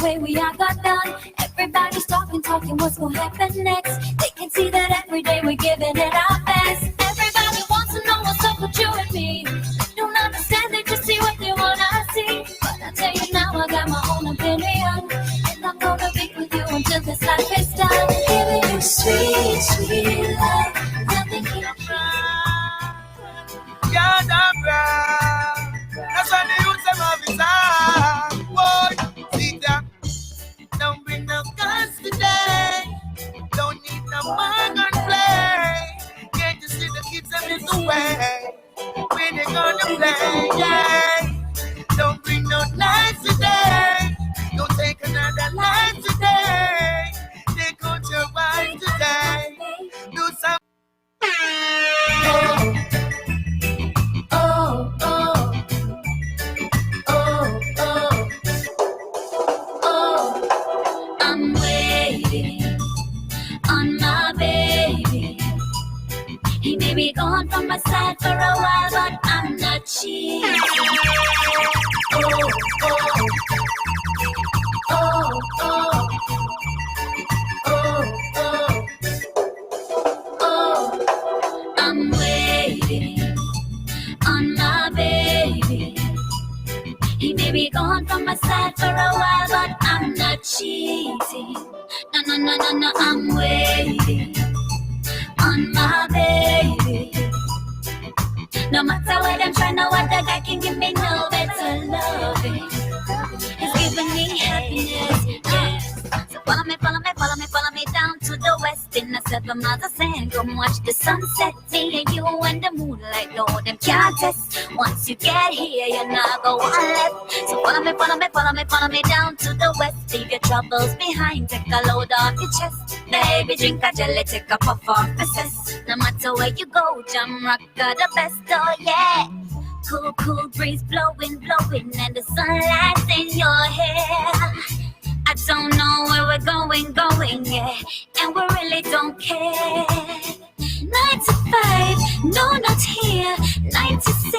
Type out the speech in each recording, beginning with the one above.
way we all got done. Everybody's talking, what's gonna happen next. They can see that every day we're giving it our best. Everybody wants to know what's up with you and me. Don't understand, they just see what they wanna see. But I tell you now, I got my own opinion, and I'm gonna be with you until this life is done. Giving you sweet, sweet love. Nothing can try. Yeah, that's why the youth them have it hard. Boy, see that? Don't bring no guns today. Don't need no more gunplay. Can't you see the kids them in the way? When they gonna play? Yeah. Don't bring no knives today. Don't take another life today. Take out your wife today. Do some. Oh, oh, oh, oh, oh. I'm waiting on my baby. He may be gone from my side for a while, but I'm not cheating. Oh, oh, oh, oh, oh, oh, oh. I'm waiting on my baby. He may be gone from my side for a while, but I'm not cheating. No, no, no, no, no, I'm waiting on my baby. No matter what I'm trying, no other guy can give me no better loving. It's giving me happiness, yes. So follow me, follow me, follow me, follow me down to the west in the 7 miles of sand. Come watch the sunset, me and you and the moonlight. No, them can't test. Once you get here, you're not go on left. So follow me, follow me, follow me, follow me down to the west. Leave your troubles behind, take a load off your chest. Baby, drink a jelly, take a puff off the cess. No matter where you go, jam rock are the best, oh yeah. Cool, cool breeze blowing, blowing, and the sunlight's in your hair. I don't know where we're going, yeah, and we really don't care. 9 to 5, no, not here. 9 to 6,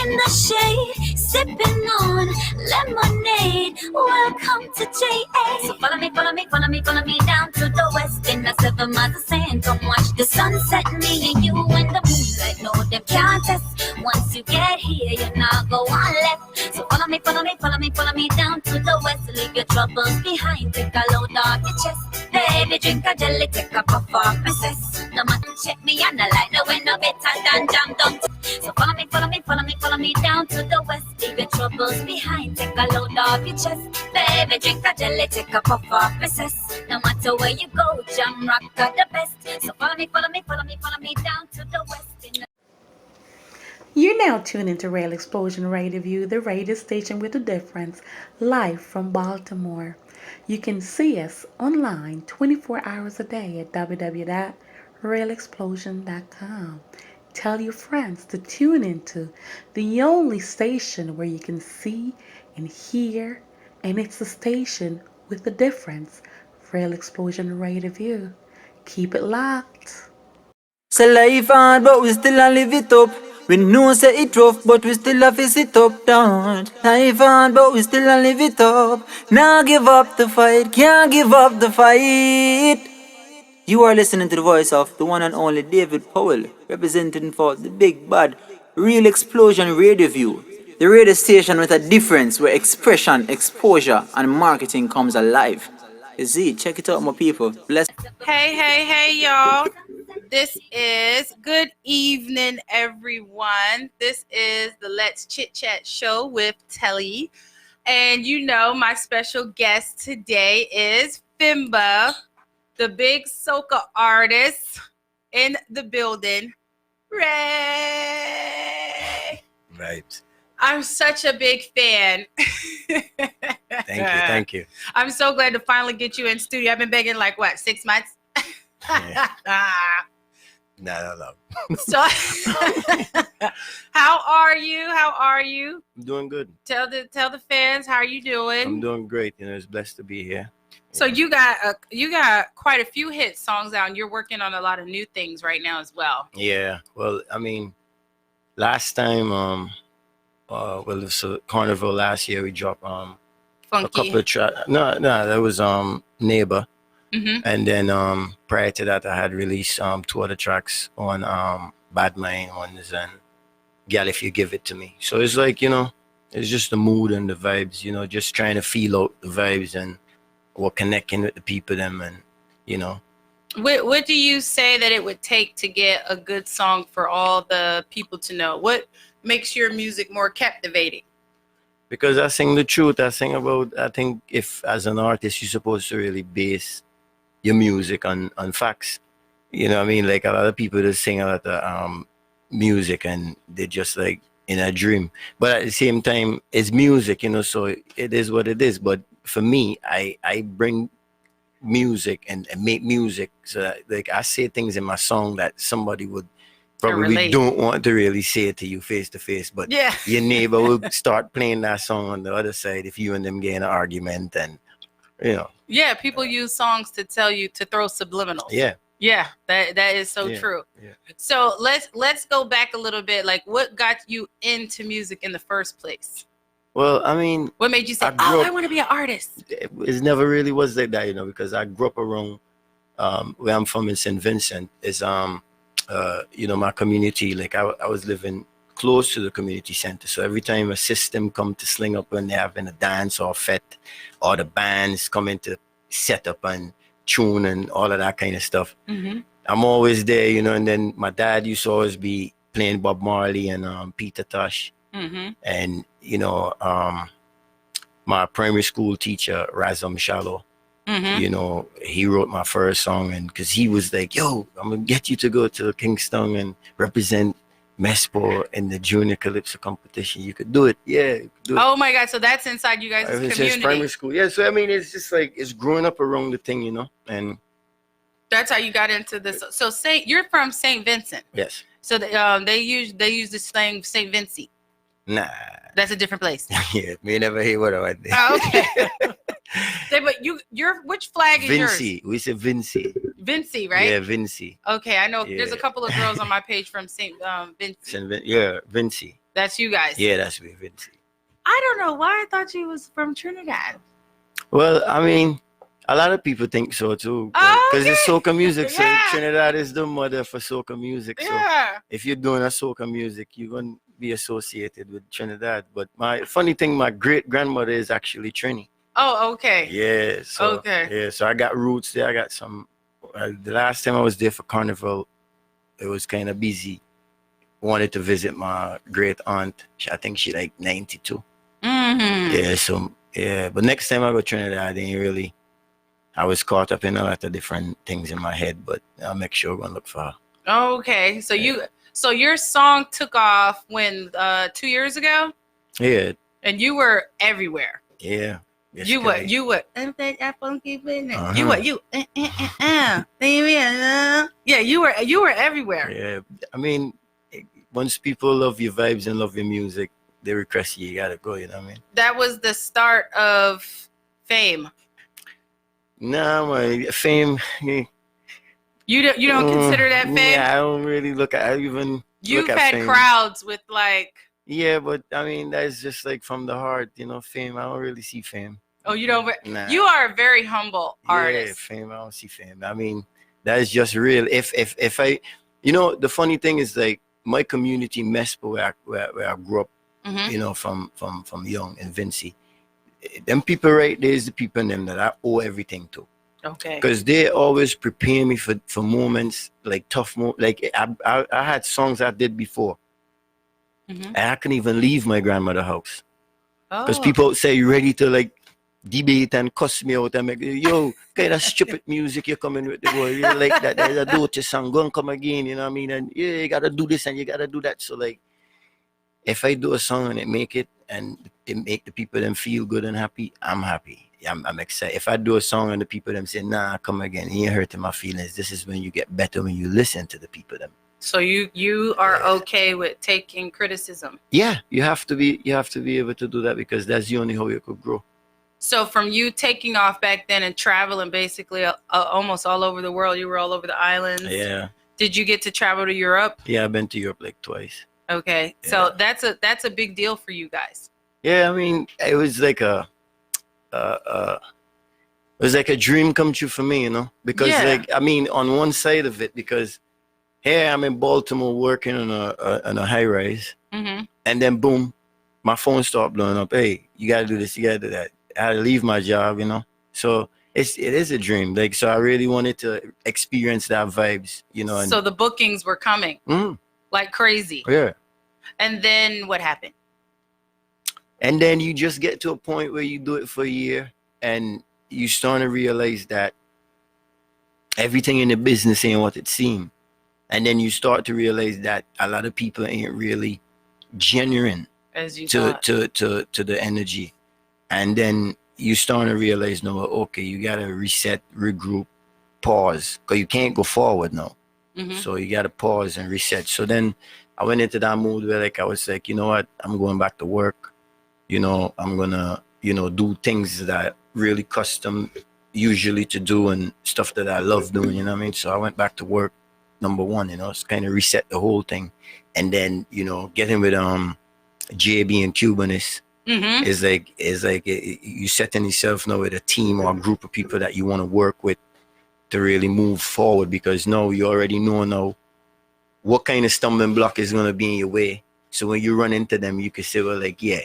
in the shade, sipping on lemonade. Welcome to JA. So follow me, follow me, follow me, follow me down to the west in the 7 miles of sand. Come watch the sunset, me and you in the moonlight. No, them can't test. Once you get here, you're not go on left. So follow me, follow me, follow me, follow me down to the west. Leave your troubles behind, take a load off your chest. Baby, drink a jelly, take a puff off my cess. No man check me on the light, no way no better than jam down. So follow me, follow me, follow me, follow me down to the west. Leave your troubles behind, take a load off your chest. Baby, drink a jelly, take a puff off my cess. No matter where you go, jam rock are the best. So follow me, follow me, follow me, follow me down to the west. You're now tuned into Rail Explosion Radio View, the radio station with a difference, live from Baltimore. You can see us online 24 hours a day at www.railexplosion.com. Tell your friends to tune into the only station where you can see and hear, and it's the station with the difference, Rail Explosion Radio View. Keep it locked. Say life hard, but we still a live it up. We know say it rough, but we still a face it up, down. Life hard, but we still a live it up. Now give up the fight, can't give up the fight. You are listening to the voice of the one and only David Powell, representing for the big bad Real Explosion Radio View, the radio station with a difference where expression, exposure, and marketing comes alive. You see, check it out, my people. Bless. Hey, y'all. This is good evening, everyone. This is the Let's Chit Chat show with Telly. And you know, my special guest today is FIMBA, the big soca artist in the building, Ray. Right. I'm such a big fan. Thank you. I'm so glad to finally get you in studio. I've been begging 6 months? Yeah. No. So, how are you? I'm doing good. Tell the fans, how are you doing? I'm doing great. It's blessed to be here. So you got quite a few hit songs out, and you're working on a lot of new things right now as well. Yeah. Well, last time, so Carnival last year we dropped Funky. A couple of tracks. No, that was Neighbor. Mm-hmm. And then prior to that, I had released two other tracks on Bad Mind. One is Gal If You Give It To Me. So it's like, it's just the mood and the vibes, just trying to feel out the vibes and or connecting with the people them and. What do you say that it would take to get a good song for all the people to know? What makes your music more captivating? Because I sing the truth. I think if as an artist, you're supposed to really base your music on facts. You know what I mean? Like a lot of people just sing a lot of music and they're just like in a dream. But at the same time, it's music, so it is what it is. But for me, I bring music and make music so that, like, I say things in my song that somebody would probably don't want to really say it to you face to face, but yeah, your neighbor will start playing that song on the other side if you and them get in an argument, and yeah, people use songs to tell you to throw subliminals. Yeah, that is so true. So let's go back a little bit. Like, what got you into music in the first place? Well, I mean, what made you say, I want to be an artist? It never really was like that, because I grew up around where I'm from in St. Vincent. Is my community, like I was living close to the community center. So every time a system come to sling up when they're having a dance or a fete, or the bands come in to set up and tune and all of that kind of stuff, I'm always there, and then my dad used to always be playing Bob Marley and Peter Tosh. And my primary school teacher, Razam Shallow, he wrote my first song, and because he was like, yo, I'm gonna get you to go to Kingston and represent Mespo in the junior calypso competition. You could do it. Yeah, you could do it. Oh my God, so that's inside you guys' community. Since primary school. Yeah, so I mean, it's just like, it's growing up around the thing, and that's how you got into this. So you're from St. Vincent. Yes. So they use the slang St. Vincent. Nah. That's a different place. Yeah, me never hear what I did. Oh, okay. But you're which flag is Vinci. yours? We say Vinci. Vinci, right? Yeah, Vinci. Okay, I know. Yeah. There's a couple of girls on my page from St. Vincent. Yeah, Vinci. That's you guys. Yeah, that's me, Vinci. I don't know why I thought you was from Trinidad. Well, I mean, a lot of people think so too, because it's soca music. So Trinidad is the mother for soca music. So if you're doing a soca music, you're going to be associated with Trinidad. But my funny thing, my great grandmother is actually Trini. Oh, okay. Yeah. So, yeah. So I got roots there. I got some. The last time I was there for Carnival, it was kind of busy. Wanted to visit my great aunt. I think she like 92. Yeah. So yeah. But next time I go to Trinidad, I didn't really. I was caught up in a lot of different things in my head, but I'll make sure I'm gonna look for her. Okay. So so your song took off when 2 years ago? Yeah. And you were everywhere. Yeah. Yes, you were yeah, you were everywhere. Yeah. I mean, once people love your vibes and love your music, they request you gotta go, you know what I mean? That was the start of fame. Nah, my fame. You don't consider that fame? Yeah, I don't really look at. You've had fame. Crowds with like. Yeah, but I mean that's just like from the heart, fame. I don't really see fame. Oh, you don't. Nah. You are a very humble artist. Yeah, fame. I don't see fame. I mean, that's just real. If I, the funny thing is like my community, Mespo, where I grew up, from young in Vinci. Them people right there is the people in them that I owe everything to. Okay. Because they always prepare me for moments, like tough moments. Like I had songs I did before. And I couldn't even leave my grandmother's house. Because people say you're ready to like debate and cuss me out and make, yo, kind of stupid music you're coming with the boy. You like that. There's a Doche song, go and come again, you know what I mean? And yeah, you gotta do this and you gotta do that. So like, if I do a song and it make it and it make the people them feel good and happy, I'm happy. I'm excited. If I do a song and the people them say, nah, come again, you ain't hurting my feelings. This is when you get better, when you listen to the people them. So you are okay with taking criticism? Yeah, you have to be able to do that because that's the only how you could grow. So from you taking off back then and traveling basically almost all over the world, you were all over the islands. Yeah. Did you get to travel to Europe? Yeah, I've been to Europe like twice. Okay, yeah. So that's a big deal for you guys. Yeah, I mean, it was like a it was like a dream come true for me, you know, because like, I mean, on one side of it, because here I'm in Baltimore working on a high rise, and then boom, my phone started blowing up. Hey, you gotta do this, you gotta do that. I had to leave my job, you know. So it is a dream. Like, so I really wanted to experience that vibes, you know. And, so the bookings were coming like crazy. Yeah. And then what happened? And then you just get to a point where you do it for a year, and you start to realize that everything in the business ain't what it seemed. And then you start to realize that a lot of people ain't really genuine as you to the energy. And then you start to realize, no, okay, you gotta reset, regroup, pause, because you can't go forward now. So you gotta pause and reset. So then I went into that mood where like I was like, you know what, I'm going back to work. You know, I'm gonna, you know, do things that I really custom usually to do and stuff that I love doing, you know what I mean? So I went back to work, number one, you know, it's kind of reset the whole thing. And then, you know, getting with JB and Cubanist is like you setting yourself now with a team or a group of people that you want to work with to really move forward, because now you already know now what kind of stumbling block is going to be in your way. So when you run into them, you can say, well, like, yeah,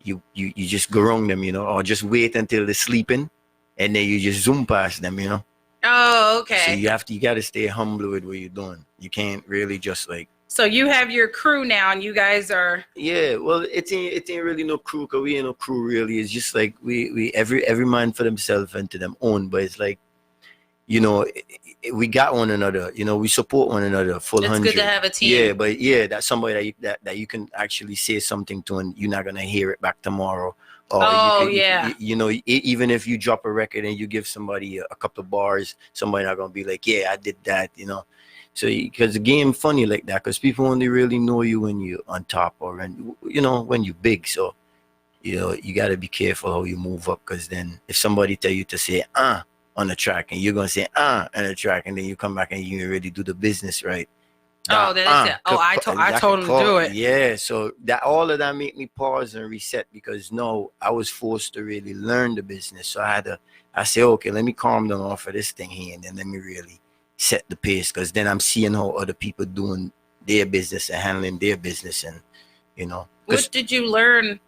you just go wrong them, you know, or just wait until they're sleeping and then you just zoom past them, you know. Oh, okay. So you got to stay humble with what you're doing. You can't really just like. So you have your crew now, and you guys are. Yeah, well, it ain't really no crew, cause we ain't no crew really. It's just like we every man for themselves and to them own. But it's like, you know, we got one another. You know, we support one another. Full 100. It's good to have a team. Yeah, but yeah, that's somebody that you can actually say something to, and you're not gonna hear it back tomorrow. Or you know, even if you drop a record and you give somebody a couple of bars, somebody not gonna be like, yeah, I did that, you know. So because the game funny like that, because people only really know you when you're on top or when, you know, when you're big. So, you know, you got to be careful how you move up, because then if somebody tell you to say on the track and you're gonna say on the track, and then you come back and you really do the business right. That, that is it. Oh, I told him to do it. Yeah, so that all of that made me pause and reset, because no, I was forced to really learn the business. So I say, okay, let me calm down off of this thing here, and then let me really set the pace, because then I'm seeing how other people doing their business and handling their business, and you know. What did you learn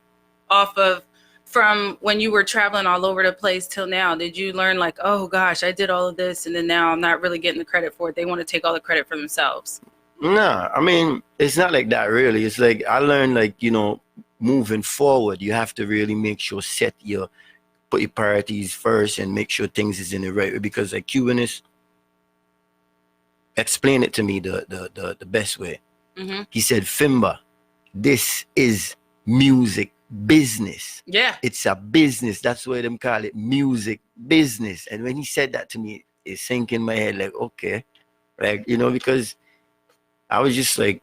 from when you were traveling all over the place till now? Did you learn like, oh gosh, I did all of this, and then now I'm not really getting the credit for it? They want to take all the credit for themselves. Nah, I mean, it's not like that really. It's like I learned, like, you know, moving forward, you have to really make sure put your priorities first and make sure things is in the right way, because like Cubanist explain it to me the best way. He said, FIMBA, this is music business. Yeah, it's a business. That's why them call it music business. And when he said that to me, it sank in my head like, okay, like, you know, because I was just like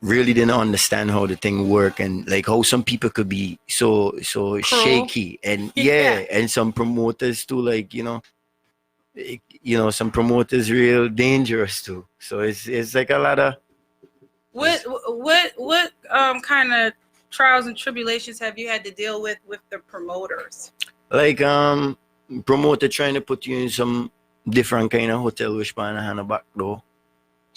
really didn't understand how the thing work, and like how some people could be so shaky, and and some promoters too, like, you know, some promoters real dangerous too. So it's like a lot of what kind of trials and tribulations have you had to deal with the promoters? Like promoter trying to put you in some different kind of hotel which pan on the back door.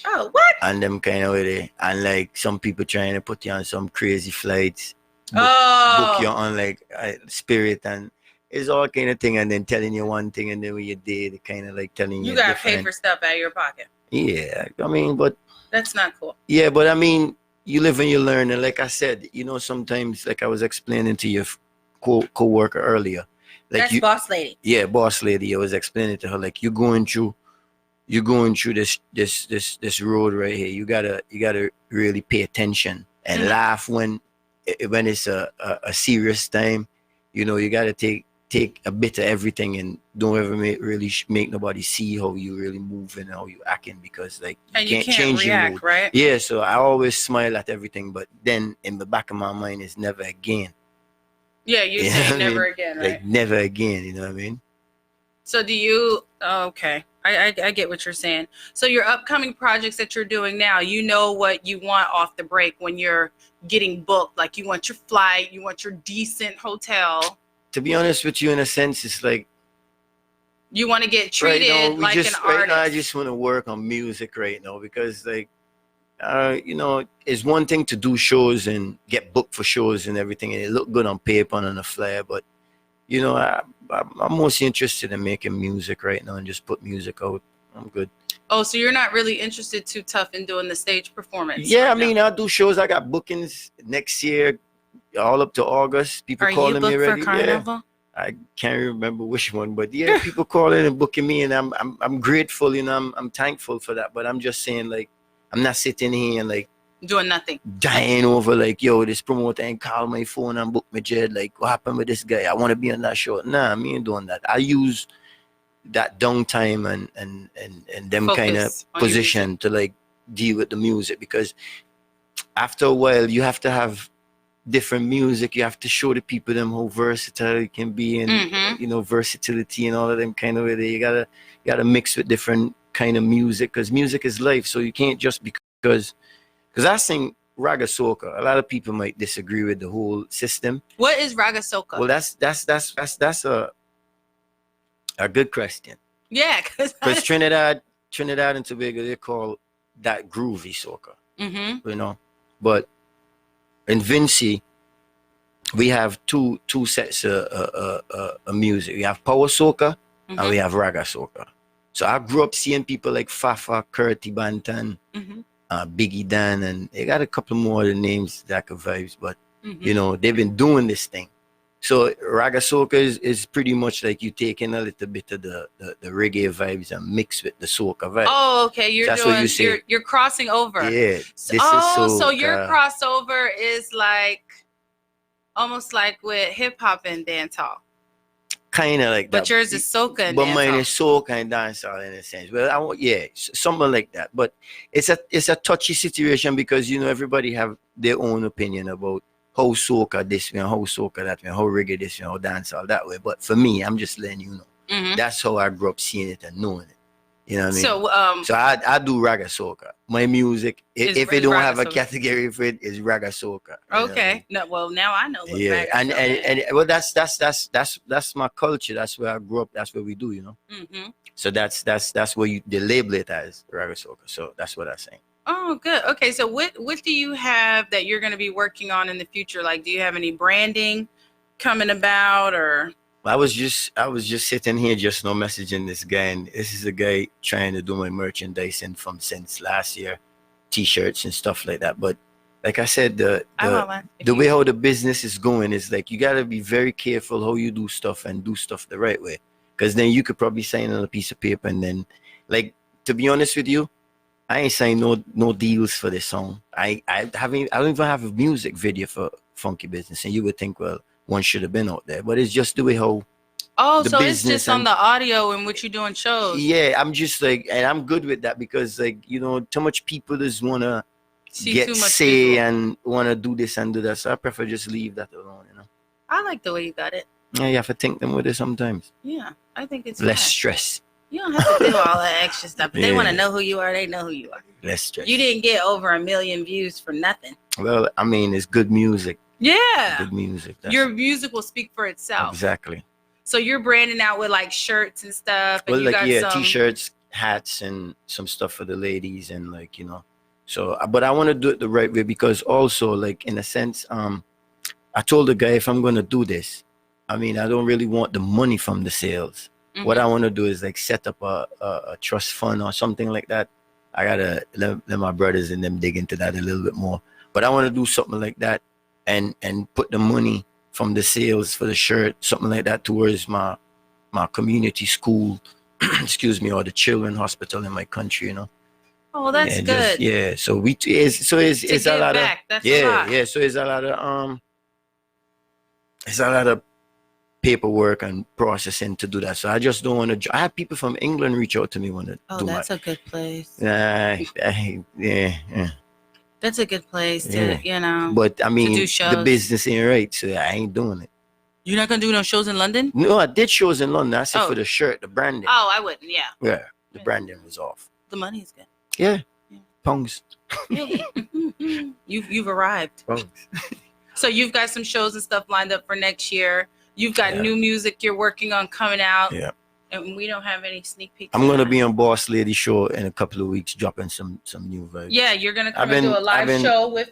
Oh, what? And them kind of way, and like some people trying to put you on some crazy flights, book you on like Spirit, and it's all kind of thing, and then telling you one thing, and then when you did, kind of like telling you gotta pay for stuff out of your pocket. Yeah, I mean, but that's not cool. Yeah, but I mean, you live and you learn, and like I said, you know, sometimes, like I was explaining to your co-worker earlier, like that's boss lady. Yeah, boss lady. I was explaining to her, like, you're going through this road right here. You gotta really pay attention and laugh when it's a serious time. You know, you gotta take a bit of everything, and don't ever make nobody see how you really move and how you acting, because like you can't change react, your mood. right? Yeah, so I always smile at everything, but then in the back of my mind is never again. Yeah, you say never again, right? Like never again, you know what I mean? So do you? Okay, I get what you're saying. So your upcoming projects that you're doing now, you know what you want off the break when you're getting booked. Like you want your flight, you want your decent hotel. to be honest with you, in a sense, it's like you want to get treated like an artist. Right now, I just want to work on music right now because, like, you know, it's one thing to do shows and get booked for shows and everything, and it look good on paper and on a flyer, but you know, I'm mostly interested in making music right now and just put music out. I'm good. Oh, so you're not really interested too tough in doing the stage performance? Yeah, I mean, I'll do shows. I got bookings next year, all up to August. People calling me already. For Carnival? Yeah. I can't remember which one, but yeah, people calling and booking me, and I'm grateful. You know, I'm thankful for that. But I'm just saying, like, I'm not sitting here and like doing nothing, dying over like, yo, this promoter ain't call my phone and book me, Jed. Like, what happened with this guy? I want to be on that show. Nah, me ain't doing that. I use that downtime and them kind of position to like deal with the music, because after a while you have to have different music. You have to show the people them how versatile it can be, and you know, versatility and all of them kind of way. You gotta mix with different kind of music, because music is life. So you can't just because I sing raga soca. A lot of people might disagree with the whole system. What is raga soca? Well, that's a good question. Yeah, because Trinidad and Tobago, they call that groovy soca. You know, but in Vinci, we have two sets of music. We have power soca and we have raga soca. So I grew up seeing people like Fafa, Kurti Bantan, Biggie Dan, and they got a couple more of the names that could vibes, but you know, they've been doing this thing. So raga soca is pretty much like you taking a little bit of the reggae vibes and mix with the soca vibes. Oh, okay. You're crossing over. Yeah. So your crossover is like almost like with hip hop and dancehall. Kind of like that. But yours is soca and but dancehall. Mine is soca and dancehall in a sense. Well, something like that. But it's a touchy situation, because you know, everybody have their own opinion about how soca this way, how soca that way, how reggae this way, how dancehall that way. But for me, I'm just letting you know. That's how I grew up seeing it and knowing it. You know what I mean? So I do raga soca. My music, if it don't have a category for it, is raga soca. Okay. No, well, now I know. What yeah, and well, that's my culture. That's where I grew up. That's what we do. You know. So that's where they label it as raga soca. So that's what I'm saying. Oh, good. Okay, so what do you have that you're going to be working on in the future? Like, do you have any branding coming about, or? I was just sitting here just now messaging this guy, and this is a guy trying to do my merchandising since last year, t-shirts and stuff like that. But like I said, the way how the business is going is like, you got to be very careful how you do stuff and do stuff the right way, because then you could probably sign on a piece of paper, and then, like, to be honest with you, I ain't signed no deals for this song. I don't even have a music video for Funky Business, and you would think, well, one should have been out there, but it's just the way how. Oh, so it's just on the audio in which you're doing shows. Yeah, I'm just like, and I'm good with that, because like, you know, too much people just wanna get say and wanna do this and do that. So I prefer just leave that alone. You know. I like the way you got it. Yeah, you have to think them with it sometimes. Yeah, I think it's less stress. You don't have to do all that extra stuff. But they want to know who you are. They know who you are. Less stress. You didn't get over 1 million views for nothing. Well, I mean, it's good music. Yeah. Good music. Your music will speak for itself. Exactly. So you're branding out with like shirts and stuff. And well, you like, got t-shirts, hats, and some stuff for the ladies, and like, you know. So, but I want to do it the right way, because also, like, in a sense, I told the guy, if I'm going to do this, I mean, I don't really want the money from the sales. What I want to do is like set up a trust fund or something like that. I gotta let my brothers and them dig into that a little bit more. But I want to do something like that, and put the money from the sales for the shirt, something like that, towards my community school, excuse me, or the children hospital in my country. You know. Oh, that's good. So it's a lot back. of that's a lot. So it's a lot of paperwork and processing to do that. So I just don't want to. I have people from England reach out to me when to do that's a good place. Yeah. That's a good place to, you know. But I mean, the business ain't right, so I ain't doing it. You're not gonna do no shows in London? No, I did shows in London. I said for the shirt, the branding. Oh, I wouldn't. Yeah. Yeah, the branding was off. The money's good. Yeah. Pungs. You've arrived. Pungs. So you've got some shows and stuff lined up for next year. You've got new music you're working on coming out. Yeah. And we don't have any sneak peeks. I'm gonna be on Boss Lady show in a couple of weeks, dropping some new vibes. Yeah, you're gonna come and do a live show with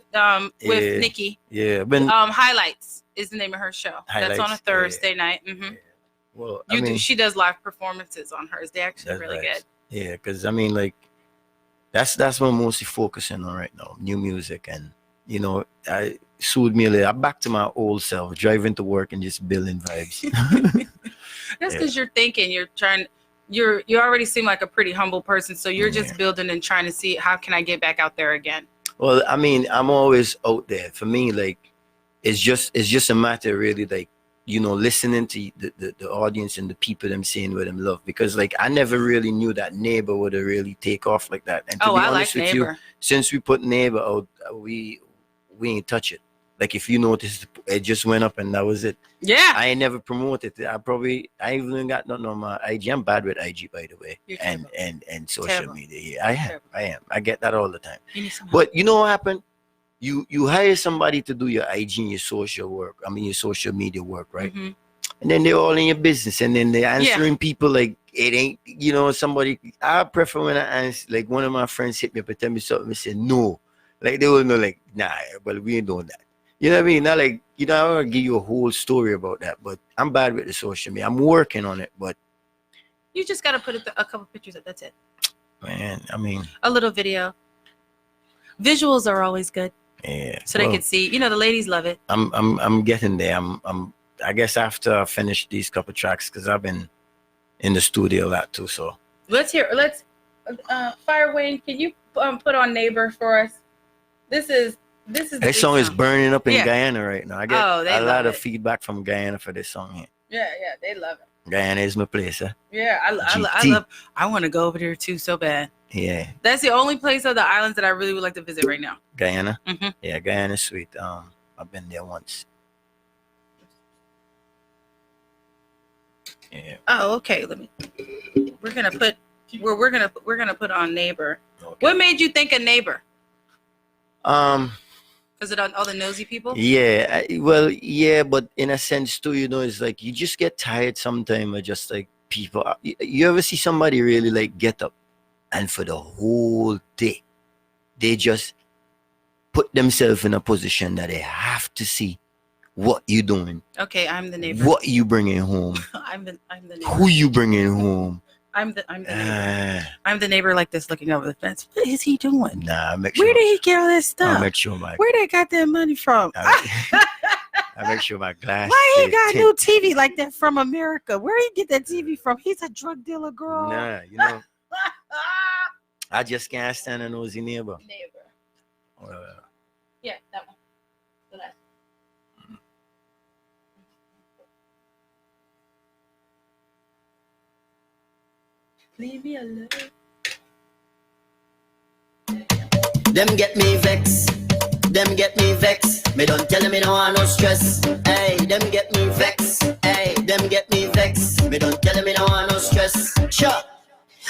Nikki. Yeah, Highlights is the name of her show. That's on a Thursday night. Mm-hmm. Yeah. Well, she does live performances on hers. They're actually really good. Yeah, because I mean, like, that's what I'm mostly focusing on right now. New music, and you know, I soothed me a little. I'm back to my old self, driving to work and just building vibes. That's because you're thinking, you already seem like a pretty humble person, so you're just building and trying to see how can I get back out there again. Well, I mean, I'm always out there. For me, like, it's just a matter really, like, you know, listening to the audience and the people them saying what them love, because like I never really knew that Neighbor would have really take off like that. And to be honest with you, since we put Neighbor out, we ain't touch it. Like if you notice, it just went up and that was it. Yeah. I ain't never promoted it. I even got nothing on my IG. I'm bad with IG, by the way. And social media. Yeah, I am. I get that all the time. But you know what happened? You hire somebody to do your IG and your social work. I mean your social media work, right? Mm-hmm. And then they're all in your business, and then they're answering people like it ain't, you know, somebody. I prefer when I answer, like one of my friends hit me up and tell me something and say no. Like they will know, like, nah, but we ain't doing that. You know what I mean? Not like, you know, I'm gonna give you a whole story about that, but I'm bad with the social media. I'm working on it, but you just gotta put a couple pictures up. That's it. Man, I mean, a little video. Visuals are always good. Yeah. So they can see. You know, the ladies love it. I'm getting there. I guess after I finish these couple tracks, because I've been in the studio a lot too. So let's Fire Wayne, can you put on Neighbor for us? This This song is burning up in Guyana right now. I get a lot of feedback from Guyana for this song here. Yeah, they love it. Guyana is my place, huh? Yeah, I want to go over there too so bad. Yeah. That's the only place of the islands that I really would like to visit right now. Guyana? Mm-hmm. Yeah, Guyana is sweet. I've been there once. Yeah. Oh, okay. We're gonna put on Neighbor. Okay. What made you think of Neighbor? Is it on all the nosy people? Yeah, but in a sense too, you know, it's like you just get tired sometimes of just like people. You ever see somebody really like get up and for the whole day they just put themselves in a position that they have to see what you doing. Okay, I'm the neighbor. What you bringing home? I'm the neighbor. Who you bringing home? I'm the neighbor. I'm the neighbor like this, looking over the fence. What is he doing? Nah, where did he get all this stuff? I make sure where they got that money from? I make sure my glass. Why he got new TV like that from America? Where he get that TV from? He's a drug dealer, girl. Nah, you know. I just can't stand a nosy neighbor. Yeah, that one. The last. Leave me alone. Them get me vex. Them get me vex. Me don't tell me no want no stress. Hey, them get me vex. Hey, them get me vex. Me don't tell me no want no stress. Sure.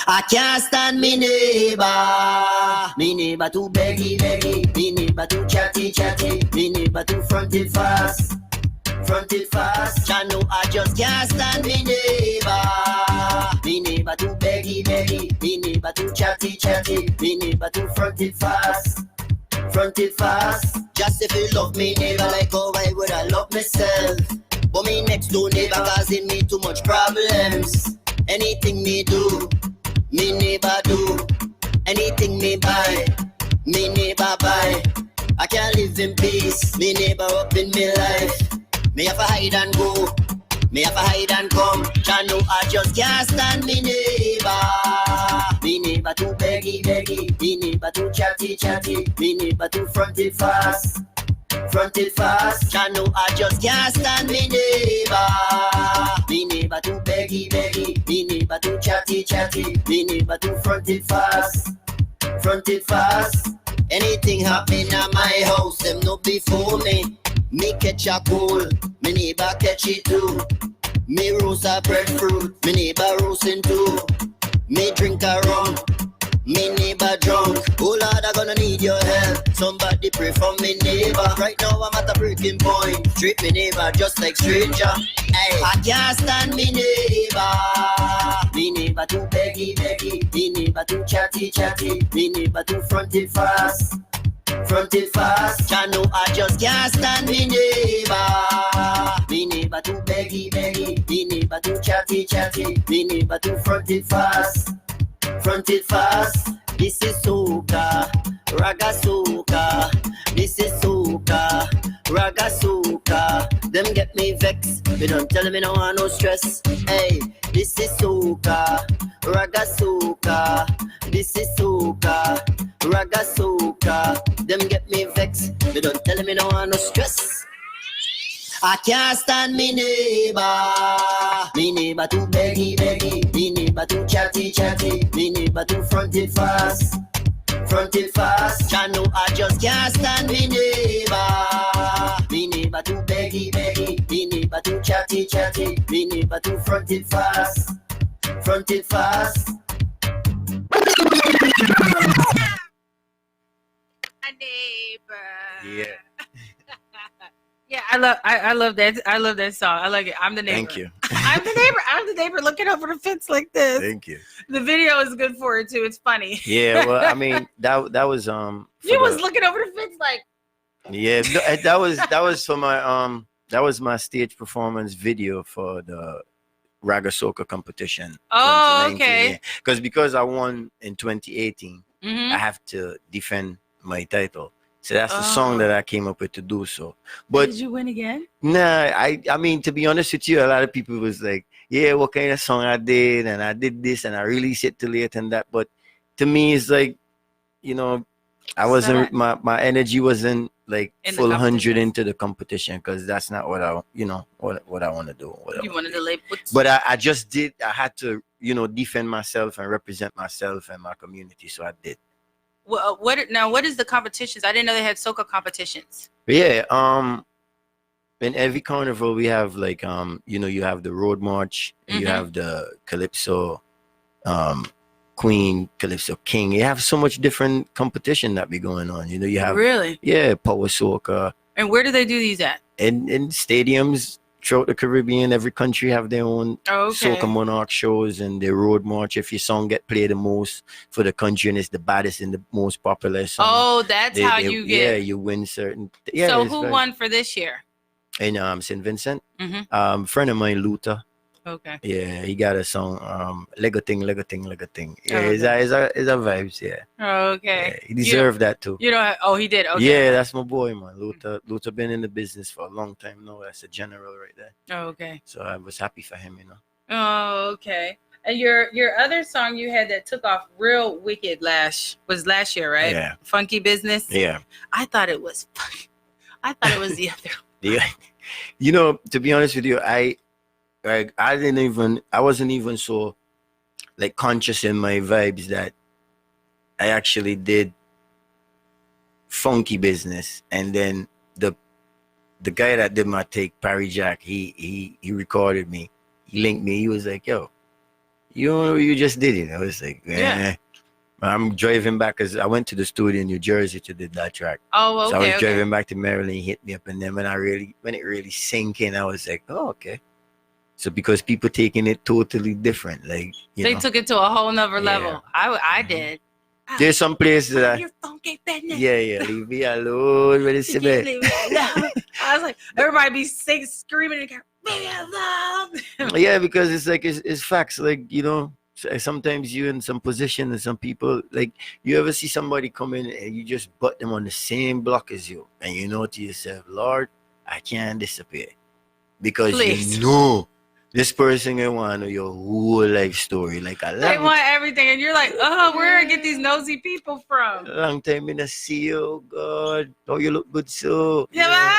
I can't stand me neighbor. Me neighbor too beggy. Me neighbor too chatty. Me neighbor too fronted fast. I know I just can't stand me neighbor. Me neighbor too beggy. Me neighbor too chatty. Me neighbor too fronted fast. Just if you love me neighbor like how I would I love myself. But me next door neighbor causing me too much problems. Anything me do, me neighbor do. Anything me buy, me neighbor buy. I can't live in peace, me neighbor up in me life. Me have to hide and go, me have to hide and come. I know I just can't stand me neighbor. Me neighbor too beggy. Me neighbor too chatty. Me neighbor too fronted fast. I know I just can't stand me neighbor. Me neighbor too beggy. Me neighbor too chatty. Me neighbor too fronted fast. Anything happen at my house, them no before me. Me catch a cold, me neighbor catch it too. Me roast a breadfruit, me neighbor roasting too. Me drink a rum, me neighbor drunk. Oh Lord, I gonna need your help. Somebody pray for me neighbor. Right now I'm at a break talking point. Treat me neighbor just like stranger. Hey, I can't stand me neighbor. Me neighbor too beggy, beggy. Me neighbor too chatty, chatty. Me neighbor too fronted fast. Fronted fast. I know I just can't stand me neighbor. Me neighbor too beggy, beggy. Me neighbor too chatty, chatty. Me neighbor too fronted fast. Fronted fast. This is soca, raga soca. This is soca, raga soca. Them get me vexed. They don't tell me no want no stress. Hey, this is soca, raga soca. This is soca, raga soca. Them get me vexed. They don't tell me no want no stress. I can't stand me neighbor. Me neighbor too beggy, beggy. Me neighbor too chatty, chatty. Me neighbor too fronted fast. Fronted fast. I know I just can't stand me neighbor. Me neighbor too beggy, beggy. Me neighbor too chatty, chatty. Me neighbor too fronted fast. Fronted fast. A neighbor. Yeah. Yeah, I love that. I love that song. I like it. I'm the neighbor. Thank you. I'm the neighbor. I'm the neighbor looking over the fence like this. Thank you. The video is good for it too. It's funny. Yeah, well, I mean, that was You was looking over the fence like. Yeah, that was for my that was my stage performance video for the Raga Soca competition. Oh, okay. Because I won in 2018, Mm-hmm. I have to defend my title. So that's the song that I came up with to do so. But did you win again? nah, I mean, to be honest with you, a lot of people was like, yeah, what kind of song I did, and I did this, and I released it too late and that. But to me, it's like, you know, I wasn't, my energy wasn't like full 100 into the competition, because that's not what I, you know, what I want to do. You wanted to lay but I just did, I had to, you know, defend myself and represent myself and my community. So I did. Well, what is the competitions? I didn't know they had soca competitions. Yeah, in every carnival we have like you know, you have the road march, and you have the calypso queen, calypso king. You have so much different competition that be going on. You know, you have really, yeah, power soca. And where do they do these at? In stadiums throughout the Caribbean. Every country have their own soca monarch shows and their road march. If your song get played the most for the country and it's the baddest and the most popular song, oh, that's how you get. Yeah, you win certain. Yeah. So who won for this year? In St. Vincent, friend of mine, Luther. Okay. Yeah, he got a song, Lego Ting, Lego Ting, Lego Ting. Yeah, it's a vibes, yeah. Okay. Yeah, he deserved that too. You know, oh, he did. Okay. Yeah, that's my boy, man. Luther been in the business for a long time now. That's a general right there. Oh, okay. So I was happy for him, you know. Oh, okay. And your other song you had that took off real wicked was last year, right? Yeah. Funky Business. Yeah. I thought it was funky. I thought it was the other. Yeah. You know, to be honest with you, I wasn't even so like conscious in my vibes that I actually did Funky Business. And then the guy that did my take, Parry Jack, he recorded me. He linked me. He was like, yo, you know, you just did it. I was like, yeah. I'm driving back because I went to the studio in New Jersey to do that track. Oh, okay. So I was driving back to Maryland. He hit me up, and then when it really sank in, I was like, oh, okay. So because people taking it totally different, like they took it to a whole nother level. I did. There's some places that your funky business. Yeah, leave me alone. Leave me alone. I was like, everybody be screaming and leave me alone. Yeah, because it's like it's facts. Like, you know, sometimes you in some position and some people, like, you ever see somebody come in and you just butt them on the same block as you, and you know to yourself, Lord, I can't disappear, because you know this person gonna want to know your whole life story. Like, they want everything, and you're like, oh, where I get these nosy people from? A long time in the see you, oh God, oh, you look good so. Yeah.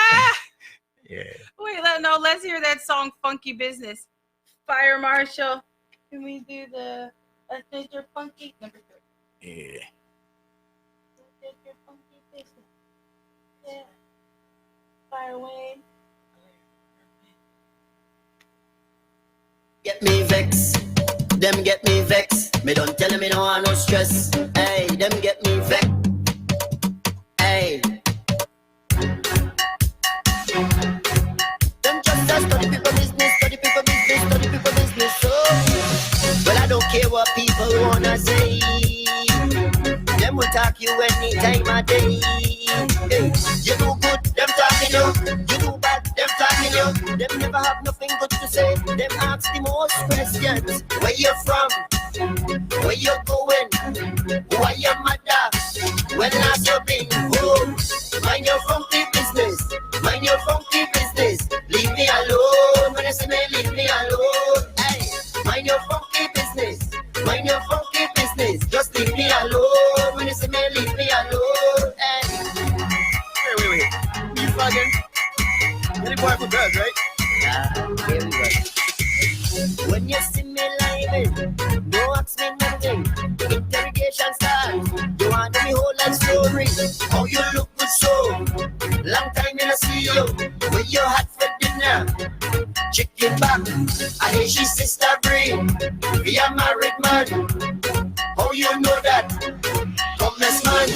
Yeah. Wait, let's hear that song, Funky Business. Fire Marshal. Can we do the Mr. Funky number 3? Yeah. Mr. Funky Business. Yeah. Fire away. Get me vex, them get me vex. Me don't tell me no want no stress. Hey, them get me vex. Hey. talk you any time of day. Hey, you do good, them talking you. You do bad, them talking you. Them never have nothing good to say. Them ask the most questions. Where you from? Where you going? Who are your mother? When last you been home? Mind your funky business. Mind your funky business. Leave me alone. When you see me, leave me alone. Hey, mind your funky business. Mind your funky business. Just leave me alone. When you see me, leave me alone. Hey. Wait. You fucking. Any boy for girls, right? Here we go. When you see me living, no ask me nothing. Interrogation starts. You want me whole life story? How you look good so? Long time I see you. When you hot for dinner, chicken back. I hear she sister bring. Be a married man. How you know that? Come this man.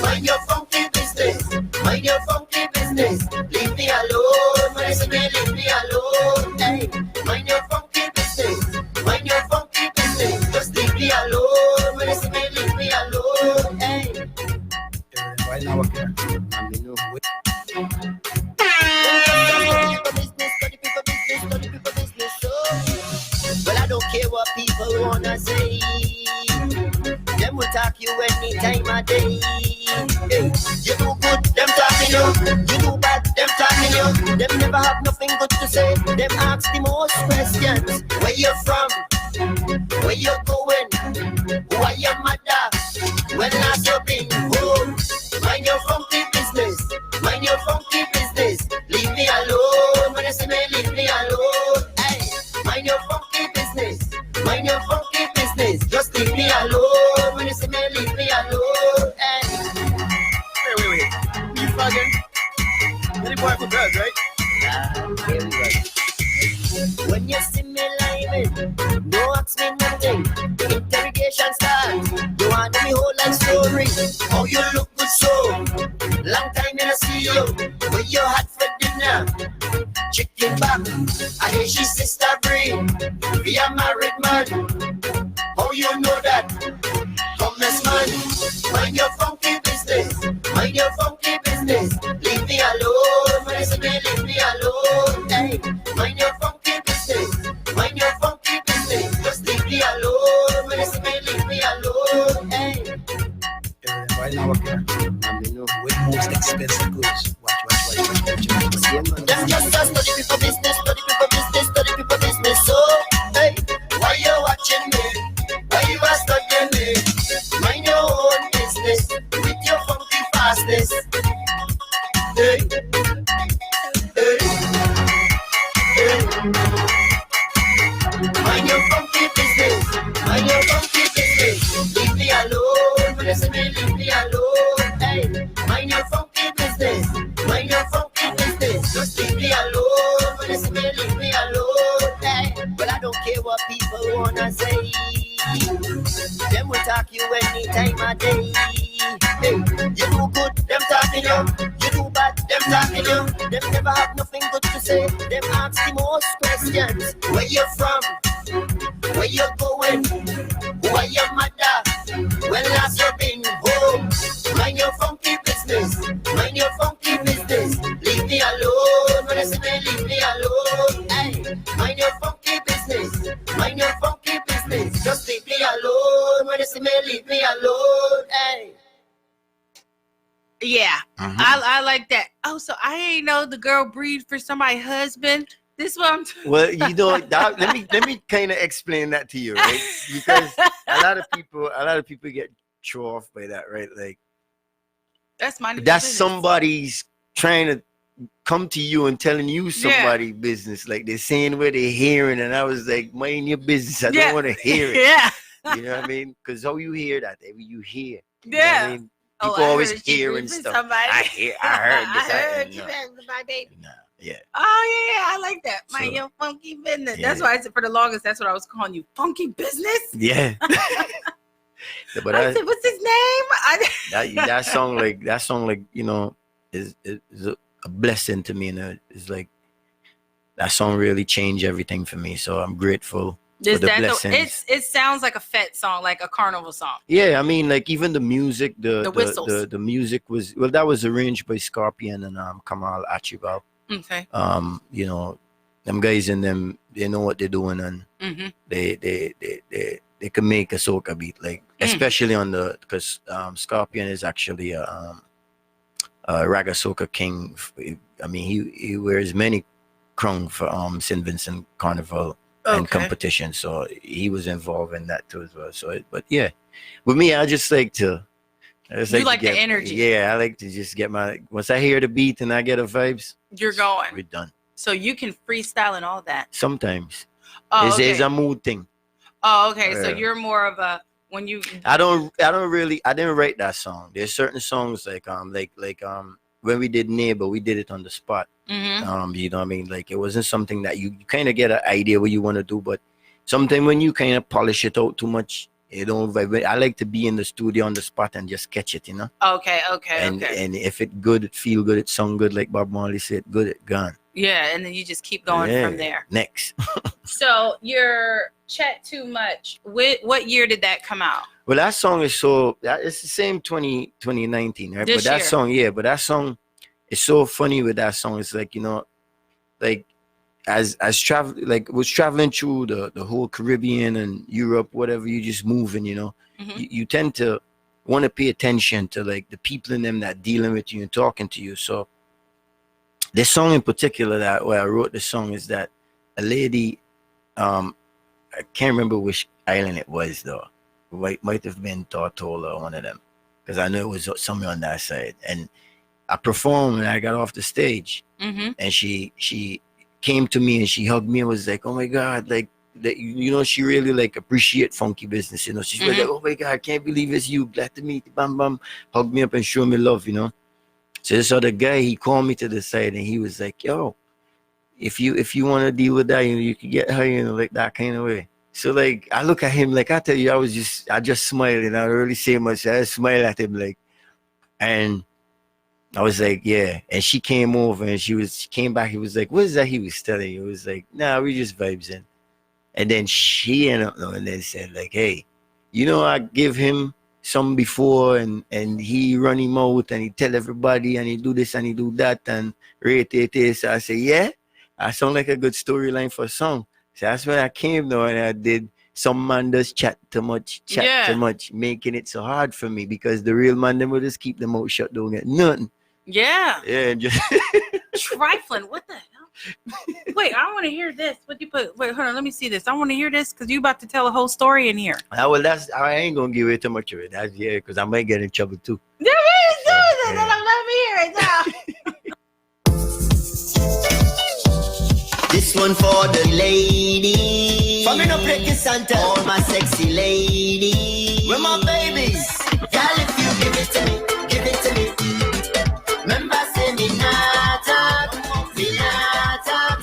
Mind your funky business. Mind your funky business. Leave me alone. When I say me, leave me alone. Hey, mind your funky business. Mind your funky business. Just leave me alone. When I say me, leave me alone. Hey. Right now, okay. Well, I don't care what people wanna say. Them will talk you any time of day. Hey, you do good, them talking you. You do bad, them talking you. Them never have nothing good to say. Them ask the most questions. Where you from? Where you going? Who are your mother? When last you been home? Mind your funky business. Mind your funky business. Leave me alone. When you see me, leave me alone. Hey, mind your funky business. Mind your funky business. Just leave me alone. When you see me, leave me alone. Hey. Wait. You fucking. Any boy for girls, right? Here we go. When you see me living, no ask me nothing. Interrogation starts. You want me whole life story? How you look good so? Long time I see you. When you hot for dinner, chicken back. I hear she sister bring. Be a married man. How you know that? Come this man. Mind your funky business. Mind your funky business. Leave me alone. When I say me, leave me alone. Hey, mind your funky business. Mind your funky business. Just leave me alone. When I say me, leave me alone. Hey. Right now, okay. With most expensive goods. Watch. Them just study people business, study people business, study people business. So, hey, why you watching me? Why you are studying me? Mind your own business with your funky fastness. Hey, hey, hey. Mind your funky business. Mind your funky business. Leave me alone. When you say me, leave me alone. Hey, mind your funky business. Mind your funky business. Just leave me alone. When you say me, leave me alone. Hey, well, I don't care what people wanna say. Them will talk you any time of day. Hey, you do good, them talking you. You do bad, them talking you. Them never have nothing good to say. Them ask the most questions. Where you from? Where you going? Who are your mother? When last you been home? Mind your funky business. Mind your funky business. Leave me alone. When I say me, leave me alone. Hey, mind your funky business. Mind your funky business. Just leave me alone. When I say me, leave me alone. Hey. Yeah, I like that. Oh, so I ain't know the girl breed for somebody's husband. This one. Well, you know, that, let me kind of explain that to you, right? Because a lot of people get thrown off by that, right? Like that's somebody's trying to come to you and telling you somebody's business, like they're saying what they're hearing, and I was like, mind your business. I don't want to hear it. Yeah, you know what I mean? Because how you hear that, you hear. You know yeah. what I mean? People always hearing stuff. Somebody. I heard this. I heard you with my baby. Nah, yeah. Oh yeah, I like that. Mind your funky business. Yeah. That's why I said for the longest. That's what I was calling you, funky business. Yeah. But I said, what's his name? that song, like you know, is a blessing to me, and it's like that song really changed everything for me. So I'm grateful Is the that blessings. it sounds like a fete song, like a carnival song. Yeah, I mean, like even the music, The whistles. the music was, well, that was arranged by Scorpion and Kamal Achibal. Okay. You know, them guys in them, they know what they're doing, and they can make a soca beat, like especially on the, because Scorpion is actually a raga soca king. I mean, he wears many crown for St. Vincent Carnival and competition, so he was involved in that too as well. So, but yeah, with me, I just like to. You like the energy. Yeah, I like to just get once I hear the beat and I get the vibes, you're going. We're done. So you can freestyle and all that. Sometimes. It's a mood thing. Oh, okay. So you're more of a when you. I didn't write that song. There's certain songs like when we did Neighbor, we did it on the spot. You know what I mean? Like it wasn't something that you kind of get an idea what you want to do, but sometimes when you kind of polish it out too much, it don't vibrate. I like to be in the studio on the spot and just catch it, you know? Okay. And if it good, it feel good, it sound good, like Bob Marley said, good, it gone. Yeah, and then you just keep going from there. Next. So your Chat Too Much, what year did that come out? Well, that song is it's the same 2019, right? This but that year. that song is so funny with that song. It's like, you know, like as was traveling through the whole Caribbean and Europe, whatever, you just moving, you know, you tend to want to pay attention to like the people in them that dealing with you and talking to you. So this song in particular, that where I wrote the song, is that a lady, I can't remember which island it was though. It might have been Tortola or one of them, because I know it was somewhere on that side. And I performed and I got off the stage, and she came to me and she hugged me and was like, "Oh my God, like that, you know, she really like appreciate funky business, you know." She's like, "Oh my God, I can't believe it's you. Glad to meet you." Bam bam, hugged me up and showed me love, you know. So this other guy, he called me to the side and he was like, "Yo, if you want to deal with that, you know, you can get her, you know, like that kind of way." So like I look at him, like I tell you, I just smiled and I don't really say much. I smile at him like, and I was like, yeah. And she came over and she came back. He was like, "What is that he was telling you?" It was like, "Nah, we just vibes in." And then she ended up knowing and then said like, "Hey, you know, I give him some before and he run him out and he tell everybody and he do this and he do that and rate it." So I say, yeah, I sound like a good storyline for a song. So that's when I came though, and I did Some Man Does Chat Too Much, Too Much, making it so hard for me because the real man, them will just keep them out shut, don't get nothing. Yeah. Yeah, just trifling. What the hell? Wait, I want to hear this. What you put? Wait, hold on. Let me see this. I want to hear this because you about to tell a whole story in here. Well, I ain't gonna give away too much of it. That's because I might get in trouble too. Yeah, let me hear it now. This one for the ladies. For me no break your Santa. All my sexy ladies. Where my babies? Girl, if you give it to me, give it to me. Remember say me not talk.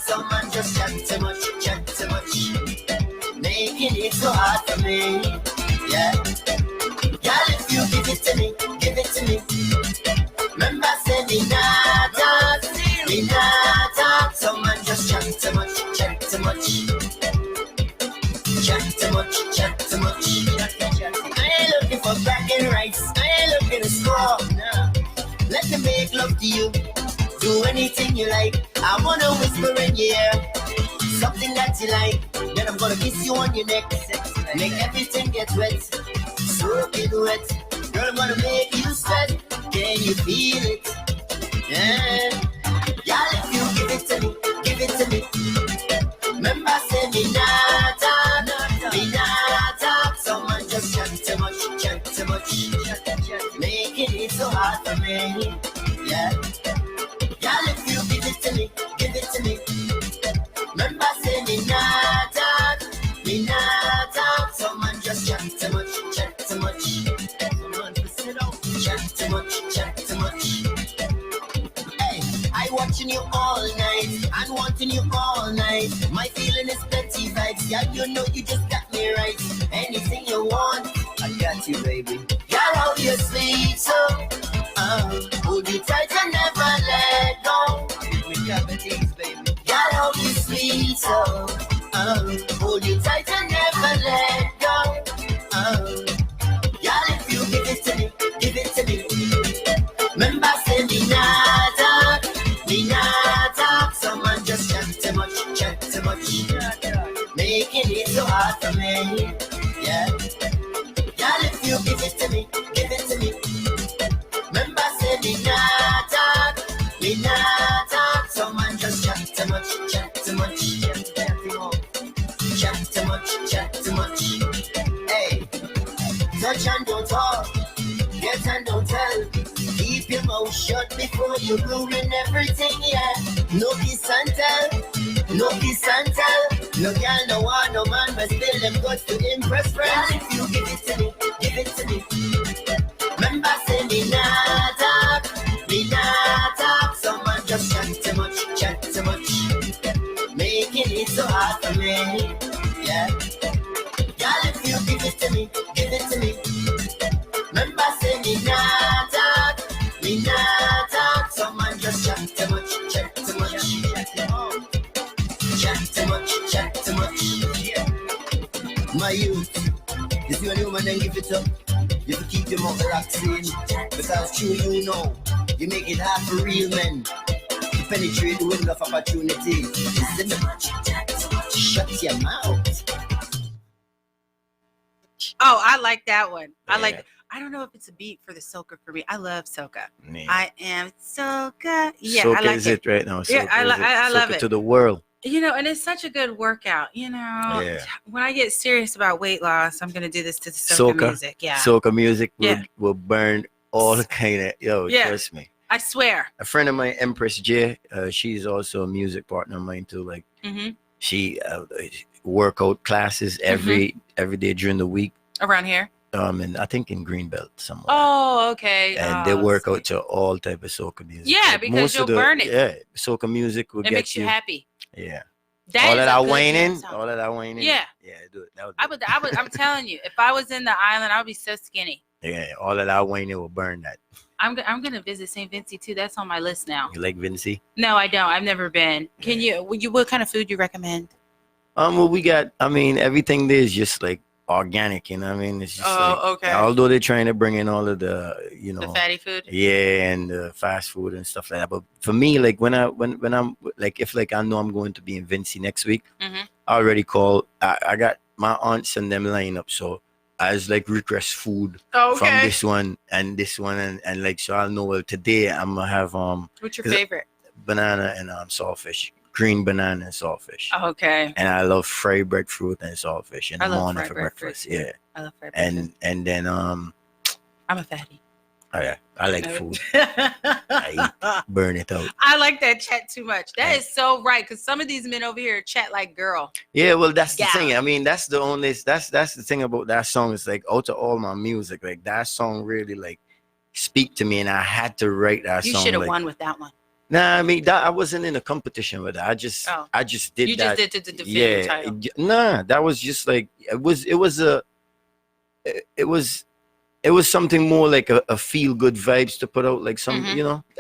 Someone just chat too much, making it so hard for me. Yeah. Girl, if you give it to me, give it to me. Remember say me not talk. Someone just chat too much, too much. I ain't looking for bragging rights. I ain't looking to score. No. Let me make love to you. Do anything you like. I wanna whisper in your ear something that you like. Then I'm gonna kiss you on your neck. Make everything get wet. Soak it wet. Girl, I'm gonna make you sweat. Can you feel it? Yeah. Y'all, if you give it to me, give it to me. Remember, say me not talk. Someone just chat too much. Making it so hard for me. Yeah. Y'all, if you give it to me, give it to me. Remember, say me not talk. Someone just chat too much. Chat too much. Hey, I watching you all night and wanting you all night. My feeling is plenty vibes. Yeah, you know you just got me right. Anything you want, I got you, baby. Girl, how you sleep so? Hold you tight and never let go. With cavities, baby. Girl, how you sleep so? Hold you tight and Remember say me not talk. Someone just chat too much. Making it so hard for me. Yeah. Girl, if you give it to me. Remember say me not talk. Someone just chat too much. Chat too much. Hey, touch and don't talk. Get and don't tell. Keep your mouth shut before you ruin everything, yeah. No kiss and tell. No girl, no one, no man, but still them got to impress friends. If you give it to me. Remember say me not talk. Someone just chat too much. Making it so hard for me, yeah. Girl, if you give it to me. Remember say me not talk. Someone just chat too much. Chat too much. Yeah. My youth, if you're a new man, then give it up. You have to keep your mouth relaxing, because true you know, you make it hard for real men to penetrate the window of opportunity. Shut your mouth. Oh, I like that one. Yeah. I don't know if it's a beat for the soca for me. I love soca. Yeah. I am soca. Yeah, Soca I like is it right now. Yeah, I love Soca it. to the world. You know, and it's such a good workout. You know, Yeah. when I get serious about weight loss, I'm gonna do this to the soca music. Yeah, Soca music Yeah. will burn all kind of trust me. I swear. A friend of mine, Empress J, she's also a music partner of mine too. Like she workout classes every day during the week. Around here. And I think in Greenbelt somewhere. Oh, okay. And they work out to all type of soca music. Yeah, Like, because you'll burn it. Yeah, soca music will It get makes you happy. Yeah. That all is of a that good whining. song. All of that whining. Yeah. Yeah, do it. That would I would. I'm telling you, if I was in the island, I would be so skinny. Yeah, all of that whining will burn that. I'm gonna visit St. Vincent too. That's on my list now. You like Vincy? No, I don't. I've never been. Can you? What kind of food you recommend? Well, we got. I mean, everything there is just like organic. You know, what I mean, it's just. Okay. Although they're trying to bring in all of the, The fatty food. Yeah, and the fast food and stuff like that. But for me, like when I'm like, if like I know I'm going to be in Vincy next week, I already called. I got my aunts and them line up, so I was like request food from this one and like, so I'll know. Well, today I'm gonna have What's your favorite? Banana and saltfish. Green banana and saltfish. Oh, okay. And I love fried breadfruit and saltfish in the morning for fried breakfast. breadfruit. Yeah. I love fried breadfruit. And then I'm a fatty. oh yeah, I like food. I eat, burn it out. I like that chat too much. That is so right, because some of these men over here chat like girl. Yeah, well, that's the Yeah. thing. I mean, that's the thing about that song. It's like out of all my music, like that song really like speak to me, and I had to write that You song. should have like, won with that one. Nah, I mean that I wasn't in a competition with that. I just did You that. just did to defend your title. Nah, that was just like it was something more like a feel good vibes to put out, like some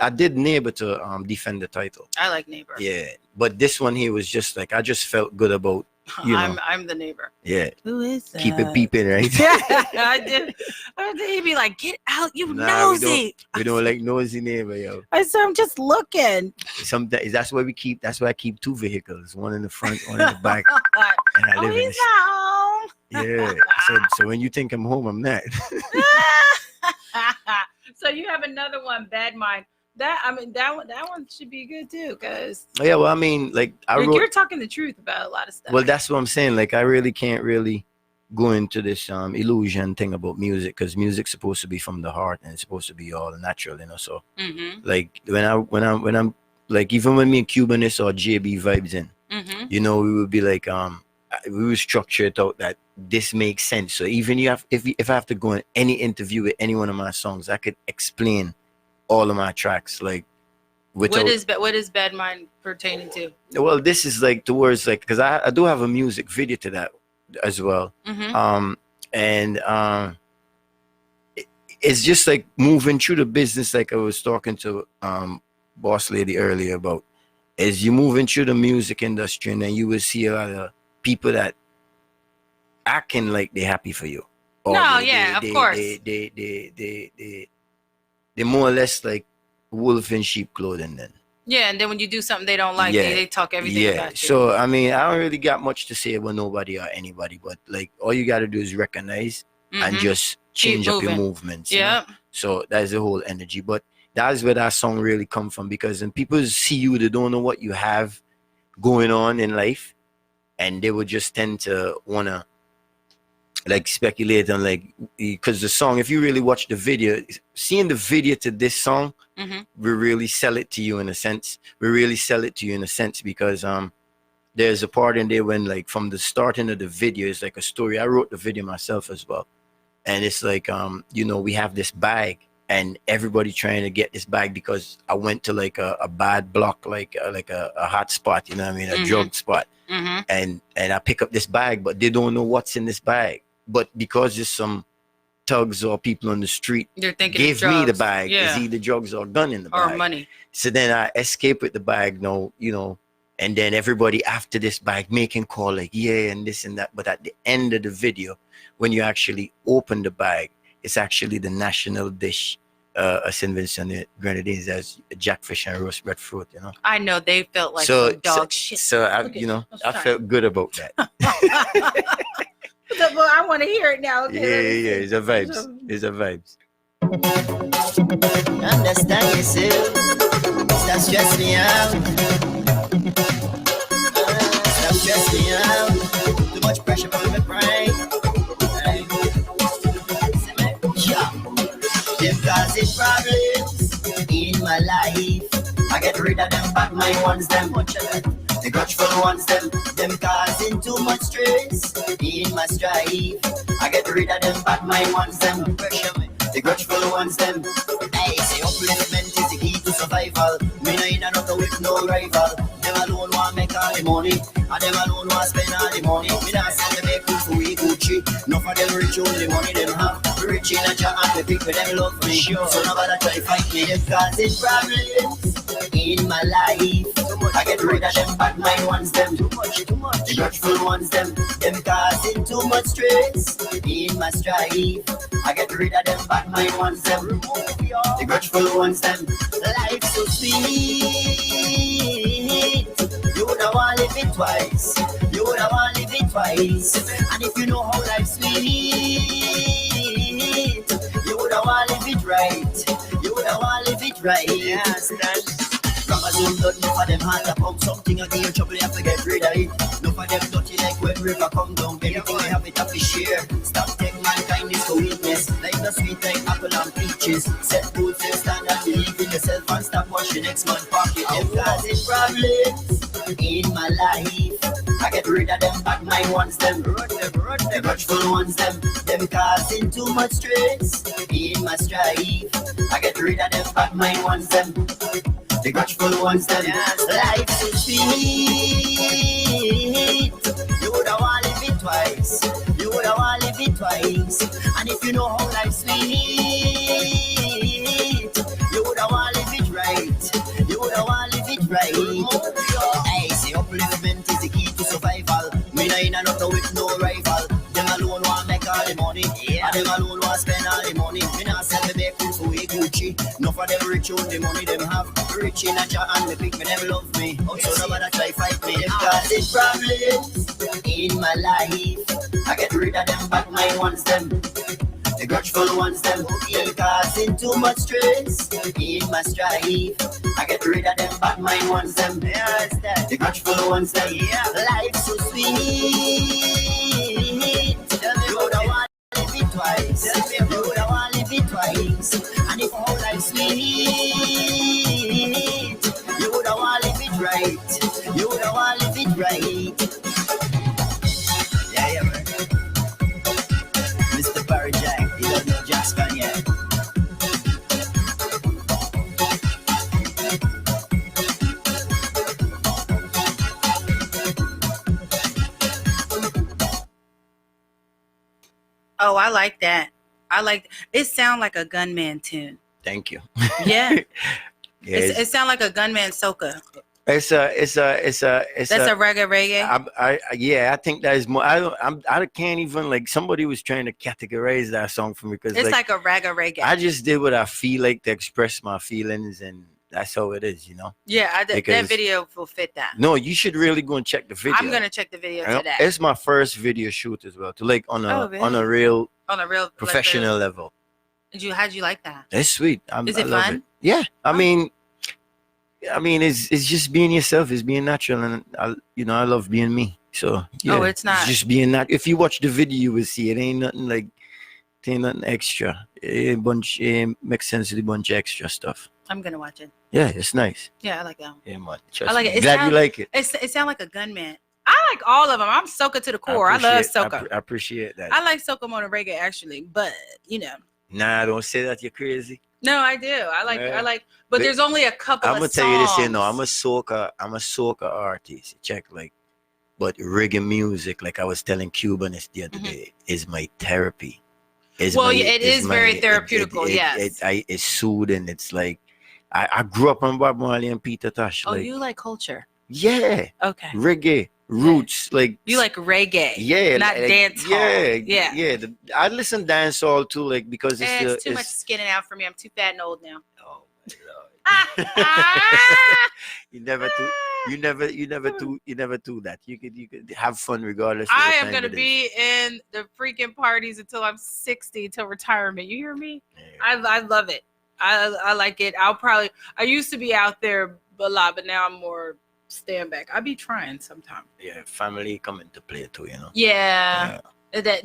I did Neighbor to defend the title. I like Neighbor. Yeah, but this one here was just like I just felt good about I'm the neighbor. Yeah, Who is that? keep it peeping, right? I did. He'd be like, "Get out, you Nah, nosy." we don't like nosy neighbor, yo. I said, "I'm just looking." Sometimes that's why I keep two vehicles, one in the front, one in the back, and I live in He's not home. Yeah. So when you think I'm home, I'm not. So you have another one, Bad Mind. That one should be good too, because Yeah, well, I mean, like you're talking the truth about a lot of stuff. Well, that's what I'm saying. Like, I really can't really go into this illusion thing about music, because music's supposed to be from the heart and it's supposed to be all natural, So, like when I'm like, even when me and Cubanist or JB vibes in, we would be like, we would structure it out that this makes sense. So even if I have to go in any interview with any one of my songs, I could explain all of my tracks, like without, what is Bad Mind pertaining to? Well, this is like towards like, because I do have a music video to that as well. It's just like moving through the business, like I was talking to boss lady earlier about, as you moving through the music industry, and then you will see a lot of people that acting like they're happy for you. Of course. They more or less like wolf in sheep clothing then. Yeah, and then when you do something they don't like, they talk everything about you. So I mean, I don't really got much to say about nobody or anybody, but like all you got to do is recognize and just change up your movements. Yeah. So that's the whole energy. But that's where that song really come from, because when people see you, they don't know what you have going on in life, and they would just tend to wanna like speculate on like, because the song, if you really watch the video, seeing the video to this song, we really sell it to you in a sense. Because there's a part in there when like from the starting of the video, it's like a story. I wrote the video myself as well, and it's like you know, we have this bag and everybody trying to get this bag because I went to like a bad block, like a hot spot, you know what I mean, a drug spot, and I pick up this bag, but they don't know what's in this bag. But because there's some thugs or people on the street gave me the bag, it's either drugs or gun in the bag. Or money. So then I escape with the bag, no, you know, and then everybody after this bag making call like, yeah, and this and that. But at the end of the video, when you actually open the bag, it's actually the national dish of St. Vincent and Grenadines, as jackfish and roast breadfruit, you know. I know, they felt like dog shit. So I, you know, I felt good about that. Well, I want to hear it now. Okay, yeah, it's a vibes. It's a vibes. Understand yourself. Stop stress me out. Stop stress me out. Too much pressure on my brain. Yeah. Them causing problems in my life. I get rid of them bad mind ones, them much of them. The grudgeful ones, them causing too much stress in my strife. I get rid of them bad mind ones, them pressure me. The grudgeful ones, them. Hey, say upliftment is the key to survival. Me no in another with no rival. Them alone want make all the money, and them alone want spend all the money. Me not sell the make for we Gucci. None of them rich only money them have. Rich in a jar and the people them love me. So nobody try to fight me. Them causing problems in my life. I get rid of them bad mind ones, them too much. The grudgeful ones, them causing too much stress in my strife. I get rid of them bad mind ones, them the grudgeful ones, them. Life so sweet. You would have want live it twice. You would have want live it twice. And if you know how life's sweet, you would have want live it right. You would have want live it right. Yes, Amazon blood, enough of them heart to pump. Something out in trouble, you have to get rid of it. Enough of them dirty like when river come down. Anything they have it have to share. Stop taking mankind is for weakness. Like the sweet like apple and peaches. Set good self standard, believe in yourself and stop watching next man pocket. Them causing problems in my life. I get rid of them bad mind ones, them the grudgeful ones, them causing too much stress in my strife. I get rid of them bad mind ones, them the grudgeful ones, them. Life so sweet. You would have want live it twice. You would have want live it twice. And if you know how life's sweet, you would have want live it right. You would have want live it right. Hey, say upliftment is the key to survival. Me no in another with no rival. Them alone want make all the money, and them alone want spend all the money. Me not sell me make for we Gucci. Enough of them rich on the money them have. Rich in a jar and me pick me, them love me. Also nobody try fight me. Them causing problems in my life. I get rid of them bad mind ones, them the grudgeful ones, them causing too much stress in my strife. I get rid of them bad mind ones, them the grudgeful ones, them. Life so sweet. You would have want to live it twice. You would have want to live it twice. And if all life's sweet, you would have want to live it right. You would have want to live it right. Yeah, man. Mr. Barry Jack, you don't know Jack's gone yet. Oh, I like that. It sound like a gunman tune. Thank you. Yeah. Yeah, It sound like a gunman soca. It's That's a reggae. I think that is more. I can't even, like, somebody was trying to categorize that song for me because It's like a reggae. I just did what I feel like to express my feelings, and that's how it is, you know. Yeah, that Because- video will fit that. No, you should really go and check the video. I'm gonna check the video You know, today it's my first video shoot as well, to like on a really? on a real on a real professional level. How'd you like that? It's sweet. Is I it love fun? it. Yeah, I mean, it's just being yourself. It's being natural, and I love being me. So yeah, it's not. just being that. If you watch the video, you will see it ain't nothing like, it ain't nothing extra. It makes sense with a bunch of extra stuff. I'm gonna watch it. Yeah, it's nice. Yeah, I like that. Yeah, man. I like it. Glad you like it. It sounds like a gunman. I like all of them. I'm soca to the core. I love soca. I appreciate that. I like soca more than reggae actually, but Nah, don't say that. You're crazy. No, I do. I like, Yeah. but there's only a couple I'm of gonna songs. tell you this, I'm a soca artist. Check, like, but reggae music, like I was telling Cubanists the other day, is my therapy. It is very therapeutical. Yes, it's soothing. It's like I grew up on Bob Marley and Peter Tosh. Oh, like, you like culture? Yeah. Okay. Reggae roots, like you like reggae? Yeah, not like, dance hall. Yeah. I listen dancehall too, like, because it's too much skinning out for me. I'm too fat and old now. Oh my Lord. You never do that. You could have fun regardless of I the am time gonna it is. be in the freaking parties until I'm 60, till retirement. You hear me? Yeah. I love it. I like it. I used to be out there a lot, but now I'm more stand back. I be trying sometimes. Yeah, family come into play too, you know. Yeah.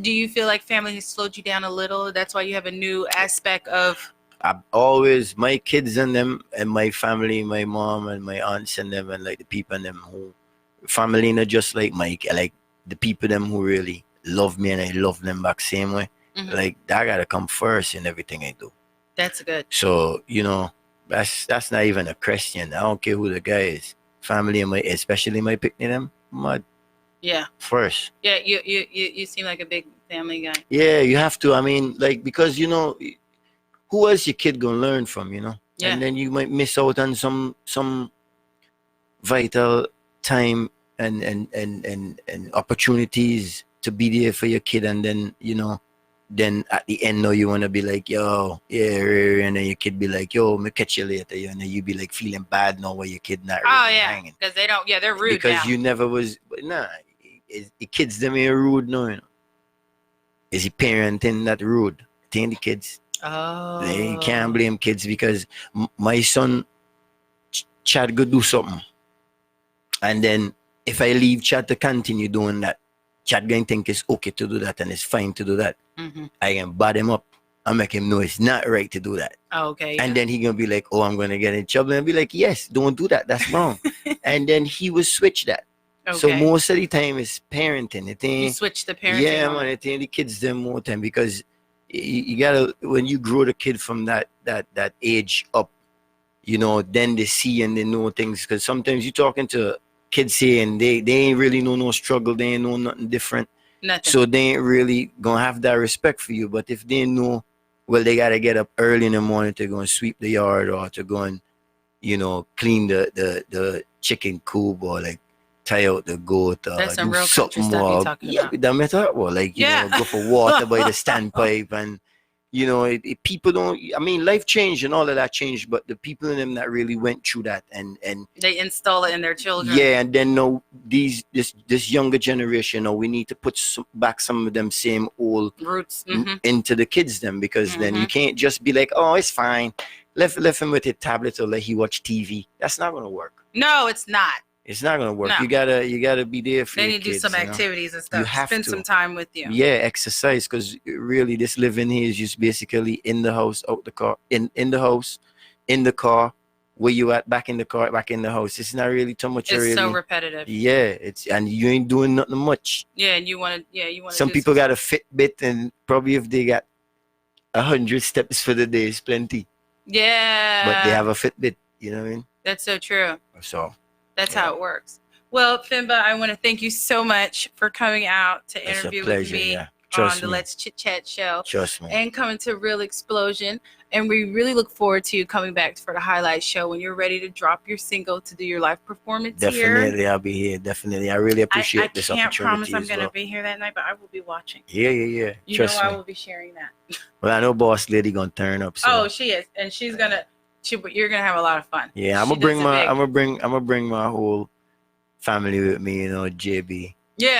Do you feel like family has slowed you down a little? That's why you have a new aspect of. I've always, my kids and them and my family, my mom and my aunts and them, and like the people and them who family, not just like Mike, like the people them who really love me and I love them back same way. Mhm. Like that gotta come first in everything I do. That's good. So that's not even a question. I don't care who the guy is. Family and especially my picnic them, mad Yeah. first. Yeah. You seem like a big family guy. Yeah, you have to. I mean, like, because who else your kid gonna learn from, Yeah. And then you might miss out on some vital time and opportunities to be there for your kid, and then then at the end, you want to be like, yo, yeah, and then your kid be like, yo, me catch you later, and then you be like feeling bad now where your kid not really hanging. Because they don't. Yeah, they're rude Because now. you never was. Nah, the kids them ain't rude no. Is the parenting that rude? It ain't the kids. Oh. They can't blame kids, because my son Chad go do something, and then if I leave Chad to continue doing that, Chad going to think it's okay to do that and it's fine to do that. Mm-hmm. I can bad him up and make him know it's not right to do that. Oh, okay. And then he gonna be like, oh, I'm gonna get in trouble, and be like, yes, don't do that, that's wrong. And then he will switch that. Okay. So most of the time it's parenting. It ain't, you switch the parenting. yeah, on. man, it ain't the kids them more time, because you gotta, when you grow the kid from that age up, then they see and they know things. Because sometimes you talking to kids saying they ain't really know no struggle, they ain't know nothing different. Nothing. So they ain't really gonna have that respect for you. But if they know, well, they gotta get up early in the morning to go and sweep the yard, or to go and clean the chicken coop, or like tie out the goat, or That's some do real country something stuff more. you're talking Yeah, about. that matter. Well, like go for water by the standpipe, and people don't. I mean, life changed and all of that changed, but the people in them that really went through that and they install it in their children. yeah, and then this younger generation, we need to put back some of them same old Roots. Mm-hmm. into the kids them, because then you can't just be like, oh, it's fine, left him with a tablet or let he watch TV. That's not gonna work. No, it's not. It's not gonna work. No. You gotta be there for They your need to do kids, some activities and stuff. You have Spend to. some time with you. Yeah, exercise, because really this living here is just basically in the house, out the car, in the house, in the car, where you at, back in the car, back in the house. It's not really too much. It's so repetitive. Yeah, and you ain't doing nothing much. Yeah, and you want to. Some people got a Fitbit, and probably if they got 100 steps for the day, is plenty. Yeah. But they have a Fitbit. You know what I mean? That's so true. So That's how it works. Well, FIMBA, I want to thank you so much for coming out to it's a interview pleasure. with me Yeah. on the Let's Chit Chat show. Trust me. And coming to Real Explosion. And we really look forward to you coming back for the highlight show when you're ready to drop your single to do your live performance Definitely, here. I'll be here. Definitely. I really appreciate this opportunity. I can't promise I'm going to be here that night, but I will be watching. Yeah. You Trust know me. I will be sharing that. Well, I know Boss Lady gonna turn up. So. Oh, she is. And she's going to... You're gonna have a lot of fun. Yeah, I'm gonna bring my whole family with me. You know, JB,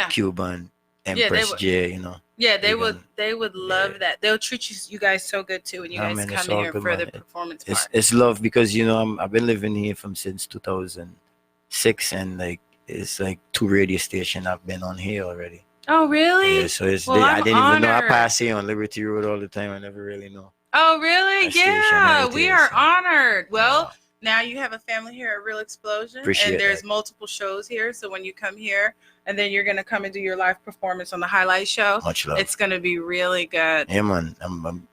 Cuban, Empress J. You know. Yeah, they would love that. They'll treat you guys so good too when you guys come in here for the performance part. It's love because I've been living here since 2006, and like it's like 2 radio stations I've been on here already. Oh really? Yeah, so I didn't even know. I pass here on Liberty Road all the time. I never really know. Oh, really? Yeah, we are honored. Well, now you have a family here at Real Explosion. Appreciate there's that. multiple shows here. So when you come here, and then you're going to come and do your live performance on the highlight show. Much love. It's going to be really good. Yeah, man.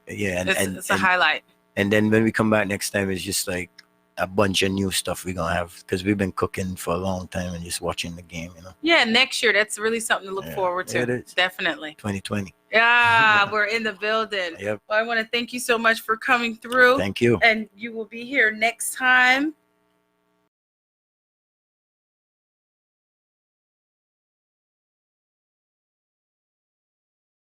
It's a highlight. And then when we come back next time, it's just like a bunch of new stuff we're going to have because we've been cooking for a long time and just watching the game, you know. Yeah, next year, that's really something to look forward to. It is. Definitely. 2020. Yeah, we're in the building. Yep. Well, I want to thank you so much for coming through. Thank you. And you will be here next time